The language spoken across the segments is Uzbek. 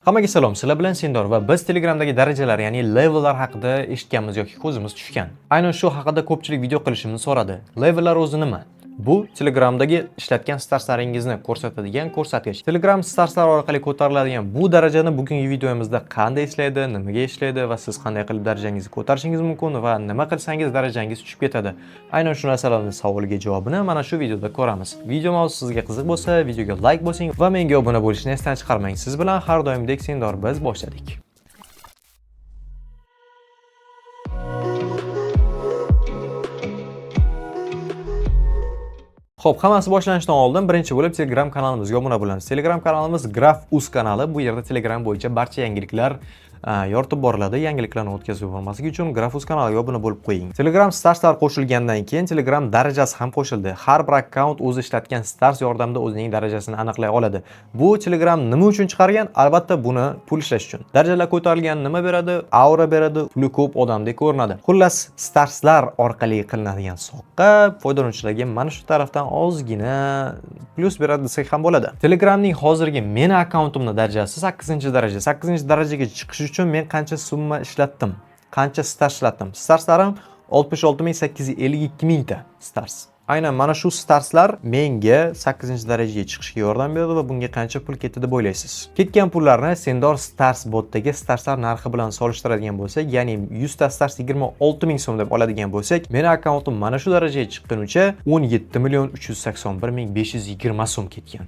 Hammaga salom, sizlar bilan Sendor va biz Telegramdagi darajalar, ya'ni levellar haqida eshitganmiz yoki ko'zimiz tushgan. Aynan shu haqida ko'pchilik video qilishimni so'radi. Levellar o'zi nima? Bu Telegramdagi ishlatgan starslaringizni ko'rsatadigan ko'rsatkich. Telegram starslar orqali ko'tariladigan bu darajani bugungi videomizda qanday ishlaydi, nimaga ishlaydi va siz qanday qilib darajangizni ko'tarishingiz mumkin va nima qilsangiz darajangiz tushib ketadi. Aynan shu narsalarning savoliga javobini mana shu videoda ko'ramiz. Video mavzusi sizga qiziq bo'lsa, videoga like bosing va menga obuna bo'lishni esdan chiqarmang. Siz bilan har doimdek Sendor biz boshladik. Xo'p, hammasi boshlanishidan oldin birinchi bo'lib Telegram kanalimizga obuna bo'lamiz. Telegram kanalimiz Graf.uz kanali. Bu yerda Telegram bo'yicha barcha yangiliklar yoritib boriladi. Yangiliklarni o'tkazib yubormaslik uchun Graf.uz kanaliga obuna bo'lib qo'ying. Telegram starslar qo'shilgandan keyin Telegram darajasi ham qo'shildi. Har bir akkaunt o'zi ishlatgan stars yordamida o'zining darajasini aniqlay oladi. Bu Telegram nima uchun chiqargan? Albatta buni pul ishlash uchun. Darajalar ko'tarilgan nima beradi? Aura beradi, puli ko'p odamdek ko'rinadi. Xullas, starslar orqali qilinadigan soqqa foydalanuvchilarga mana shu tarafdan ozgina plyus beradi desak ham bo'ladi. Telegramning hozirgi meni akkauntimning darajasi 8-daraja. 8-darajaga chiqish uchun men qancha summa ishlatdim? Qancha stars ishlatdim? Starslarim 66852 mingta stars. Aynan mana shu starslar menga 8-darajaga chiqishga yordam berdi va bunga qancha pul ketdi deb o'ylaysiz? Ketgan pullarni Sendor Stars botdagi starslar narxi bilan solishtiradigan bo'lsak, ya'ni 100 ta stars 26 ming so'm deb oladigan bo'lsak, meni akkauntim mana shu darajaga chiqqunicha 17.381.520 so'm ketgan.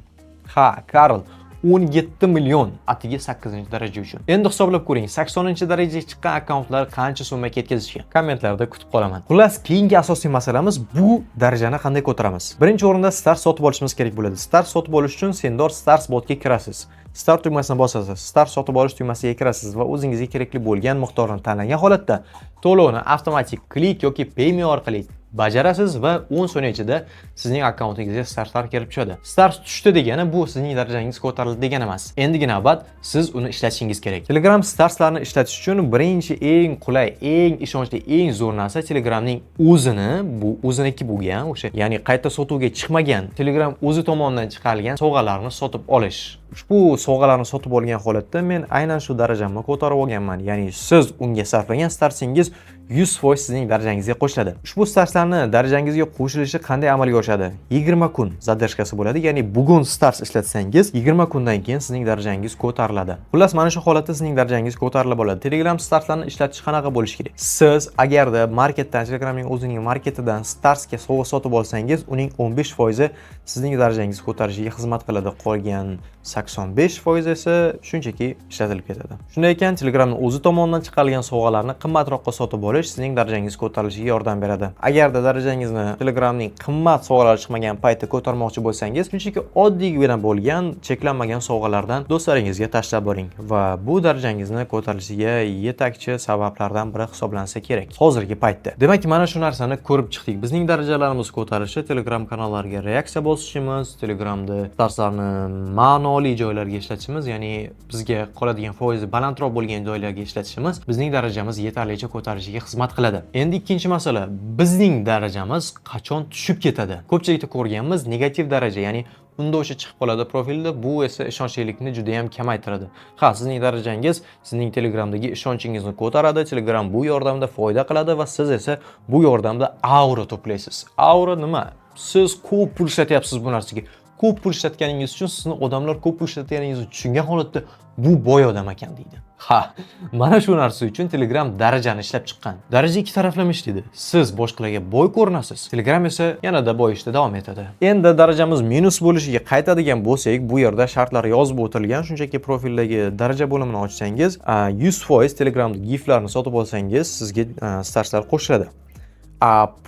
Ha, Karl, 17 million atiga 8-daraja uchun. Endi hisoblab ko'ring, 80-darajaga chiqqan akkauntlar qancha so'mga ketkazishgan? Kommentlarda kutib qolaman. Xullas, keyingi asosiy masalamiz bu darajani qanday ko'taramiz? Birinchi o'rinda stars sotib olishimiz kerak bo'ladi. Stars sotib olish uchun Sendor Stars botga kirasiz. Start tugmasini bosasiz. Stars sotib olish tugmasiga kirasiz va o'zingizga kerakli bo'lgan miqdorni tanlagan holatda to'lovni avtomatik klik yoki payme orqali bajarasiz va 10 soniya ichida sizning akkauntingizga starslar kelib tushadi. Stars tushdi degani bu sizning darajangiz ko'tarildi degani emas. Endigi navbat siz uni ishlatishingiz kerak. Telegram starslarni ishlatish uchun birinchi eng qulay, eng ishonchli, eng zo'r narsa Telegramning o'zini, bu o'ziniki bo'lgan, o'sha, ya'ni qayta sotuvga chiqmagan, Telegram o'zi tomonidan chiqarilgan sovg'alarni sotib olish. Ushbu sovg'alarni sotib olgan holatda men aynan shu darajamni ko'tarib olganman. Ya'ni siz unga sarflagan starsingiz 100% sizning darajangizga qo'shiladi. Ushbu starslarni darajangizga qo'shilishi qanday amalga oshadi? 20 kun zadержкасы bo'ladi. Ya'ni bugun stars ishlatsangiz, 20 kundan keyin sizning darajangiz ko'tariladi. Xullas, mana shu holatda sizning darajangiz ko'tarilib bo'ladi. Telegram starslarni ishlatish qanaqa bo'lishi kerak? Siz agarda marketdan, Telegramning o'zining marketidan starsga sovg'a sotib olsangiz, uning 15% sizning darajangizni ko'tarishiga xizmat qiladi. Qolgan 85% esa shunchaki ishlatilib ketadi. Shunday ekan, Telegramning o'zi tomonidan chiqarilgan sovg'alarni qimmatroqqa sotib olish sizning darajangiz ko'tarilishiga yordam beradi. Agarda darajangizni Telegramning qimmat sovg'alari chiqmagan paytda ko'tarmoqchi bo'lsangiz, shunchaki oddiygina bo'lgan cheklanmagan sovg'alardan do'stlaringizga tashlab boring va bu darajangizni ko'tarilishiga yetakchi sabablardan biri hisoblansa kerak hozirgi paytda. Demak, mana shu narsani ko'rib chiqdik. Bizning darajalarimiz ko'tarishi Telegram kanallariga reaksiya bosishimiz, Telegramda starslarni ma'noli joylarga ishlatishimiz, ya'ni bizga qoladigan foizi balandroq bo'lgan joylarga ishlatishimiz bizning darajamiz yetarlicha ko'tarishiga xizmat qiladi. Endi ikkinchi masala, bizning darajamiz qachon tushib ketadi? Ko'pchilikda ko'rganmiz negativ daraja, ya'ni unda o'sha chiqib qoladi profilda, bu esa ishonchlilikni juda ham kamaytiradi. Ha, sizning darajangiz sizning Telegramdagi ishonchingizni ko'taradi, Telegram bu yordamda foyda qiladi va siz esa bu yordamda aura to'playsiz. Aura nima? Siz ko'p pul ishlatyapsiz bu narsaga. Ko'p pul ishlatganingiz uchun sizni odamlar ko'p pul ishlatganingizni tushungan holatda bu boy odam ekan deydi. Ha, mana shu narsa uchun Telegram darajani ishlab chiqqan. Daraja ikki taraflama ishlaydi. Siz boshqalarga boy ko'rinasiz, Telegram esa yanada boyishda davom etadi. Endi darajamiz minus bo'lishiga qaytadigan bo'lsak, bu yerda shartlar yozib o'tilgan. Shunchaki profildagi daraja bo'limini ochsangiz, 100% Telegramda giflarni sotib olsangiz, sizga starslar qo'shiladi.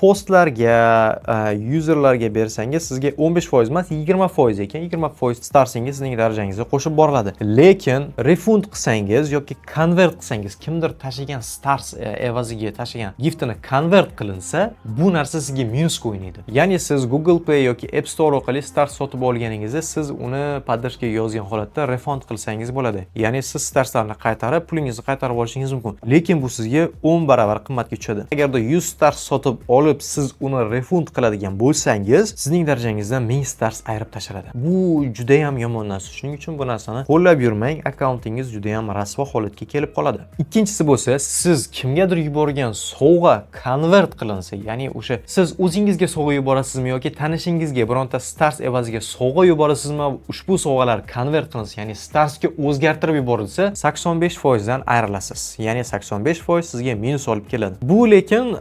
Postlarga, userlarga bersangiz sizga 15% emas, 20% ekan, 20% starsingiz sizning darajangizga qo'shib boriladi. Lekin refund qilsangiz yoki convert qilsangiz, kimdir tashlagan stars evaziga tashlagan giftini convert qilinsa, bu narsa sizga minusga o'ynaydi. Ya'ni siz Google Play yoki App Store orqali stars sotib olganingizda, siz uni podдержкаga yozgan holatda refund qilsangiz bo'ladi. Ya'ni siz starslarni qaytarib, pulingizni qaytarib olishingiz mumkin. Lekin bu sizga 10 barobar qimmatga tushadi. Agarda 100 stars sotib sotib olib, siz uni refund qiladigan bo'lsangiz, sizning darajangizdan 1000 stars ayirib tashladi. Bu juda ham yomon narsa. Shuning uchun bu narsani qo'llab yurmang, akkauntingiz juda ham rasvo holatga kelib qoladi. Ikkinchisi bo'lsa, siz kimgadir yuborgan sovg'a konvert qilinsa, ya'ni o'sha siz o'zingizga sovg'a yuborasizmi yoki tanishingizga bironta stars evaziga sovg'a yuborasizmi, ushbu sovg'alar konvert qilinsa, ya'ni starsga o'zgartirib yuborilsa, 85% dan ayrilasiz. Ya'ni 85% sizga minus olib keladi. Bu lekin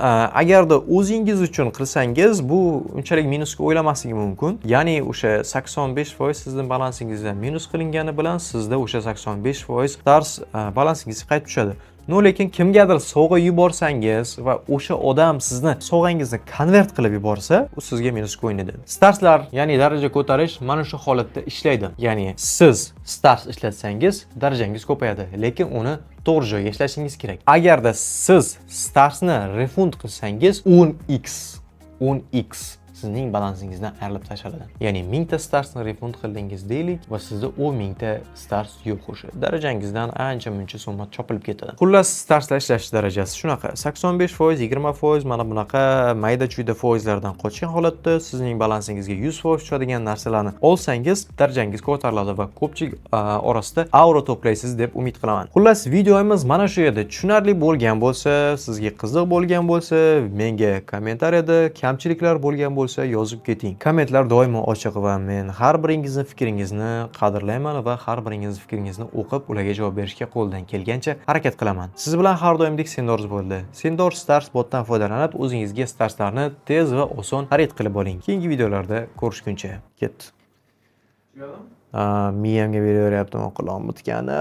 agarda o'zingiz uchun qilsangiz, bu unchalik minusga o'ylamasligi mumkin. Ya'ni o'sha 85% sizning balansingizdan minus qilingani bilan sizda o'sha 85% stars balansingizga qaytib tushadi. No, lekin kimgadir sovg'a yuborsangiz va o'sha odam sizni sovg'angizni konvert qilib yuborsa, u sizga minusga o'ynaydi. Starslar, ya'ni daraja ko'tarish mana shu holatda ishlaydi. Ya'ni siz stars ishlatsangiz, darajangiz ko'payadi, lekin uni to'g'ri joyga ishlashingiz kerak. Agarda siz starsni refund qilsangiz, 10x sizning balansingizdan ayrilib tashlanadi. Ya'ni 1000 ta starsni refund qildingiz deylik va sizda 10 ta stars yo'q o'sha. Darajangizdan ancha-muncha summa chopilib ketadi. Xullas, starslar ishlash darajasi shunaqa. 85%, 20% mana bunaqa mayda-chuyda foizlardan qochgan holatda sizning balansingizga 100% tushadigan narsalarni olsangiz, darajangiz ko'tariladi va ko'pchilik orasida auro to'playsiz deb umid qilaman. Xullas, videomiz mana shu yerda tushunarli bo'lgan bo'lsa, sizga qiziq bo'lgan bo'lsa, menga kommentariyada kamchiliklar bo'lgan bo'lsa yozib keting. Kommentlar doimo ochiq va men har biringizning fikringizni qadrlayman va har biringizning fikringizni o'qib, ularga javob berishga qo'ldan kelgancha harakat qilaman. Siz bilan har doimdek Sendors bo'ldi. Sendors Stars botdan foydalanib, o'zingizga starslarni tez va oson xarid qilib oling. Keyingi videolarda ko'rishguncha. Ket. Miyamga beraveryapti, quloqim bitgani.